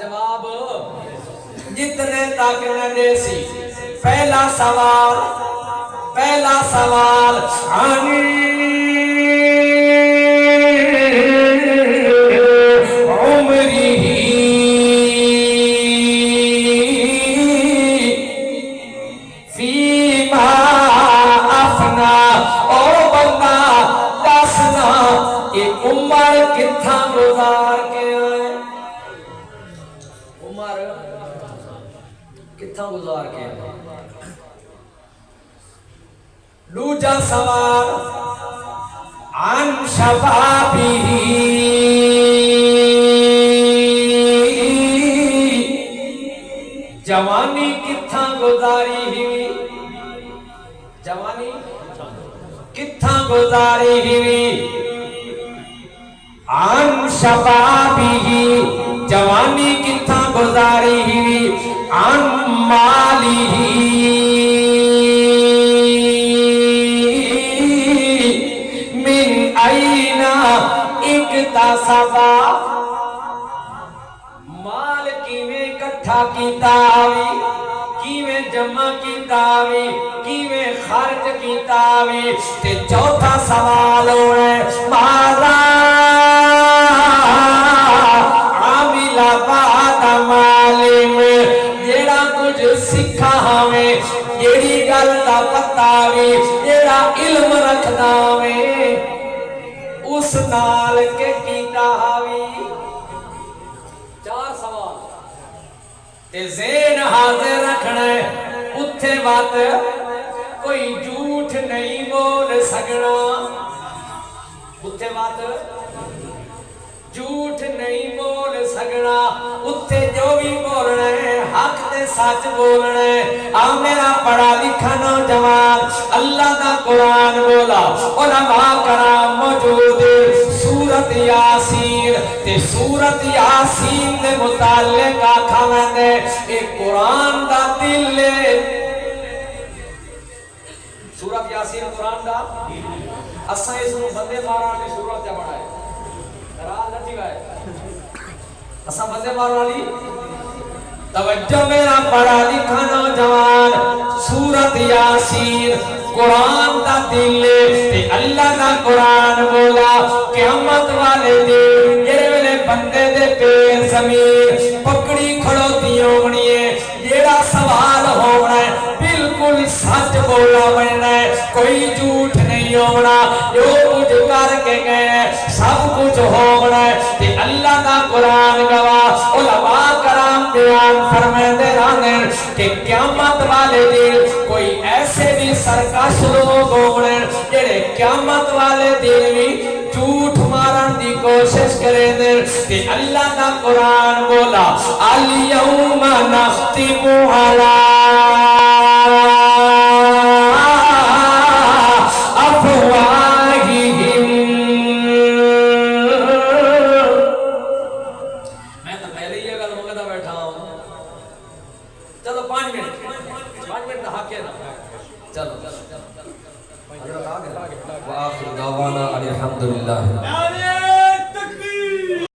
جواب جتنے تک نہ دے سی پہلا سوال عمر کتھا گزار کے آئے عمر کتھا گزار کے آئے دوجا سوال عن شبابی جوانی کتھا گزاری ہوئی جوانی کتھا گزاری ہوئی عن شبابی جوانی کتھا گزاری ہوئی عن مالی من اینا اکتسبا مال کیویں کٹھا کیتا وی کیویں جمع کیتا وی کیویں خرچ کیتا وی تے چوتھا سوال ہوئے ماذا جیڑا کچھ سکھا ہمیں جیڑی گل دا پتہ وی جیڑا علم رکھنا ہمیں اس نال کے کیتا وی چار سوال تے ذہن حاضر رکھنا ہے اتھے بات کوئی جھوٹ نہیں بول سکنا اتھے بات جھوٹ نہیں بول سکنا اتھے جو بھی بولنا ہے حق تے سچ بولنا ہے میرا پڑھا لکھا نوجوان اللہ دا قرآن بولا علماء کرام موجود سورت یاسین تے سورت یاسین دے متعلق آکھا میں دے ایک قرآن دا دل لے سورت یاسین قرآن دا اساں اس نو بندے ماران دی سورت جا بڑھائے اساں بندے مارو والی توجہ میرا پڑھا لکھا نوجوان سورت یاسین قرآن دا دل تے اللہ دا قرآن بولا قیامت والے دن جڑے ویلے بندے دے پیر زمین پکڑی کھڑوتی ہونی ہے جیڑا سوال ہونا ہے بالکل سچ بولا بننا ہے کوئی جھوٹ نہیں ہونا جو کچھ کر کے گئے سب کچھ ہونا ہے تے اللہ دا قرآن گواہ علماء کرام بیان فرماتے رہنے کہ قیامت والے دن کوئی ایسے بھی سرکش لوگ ہونے جڑے قیامت والے دن بھی جھوٹ مارن دی کوشش کریں تے اللہ دا قرآن بولا الیوم نختم علی افواہہم میں تو پہلے یہ گل مگدہ بیٹھا ہوں چلو 5 منٹ نہا کے نا چلو حضرت آگے وآخر دعوانا الحمدللہ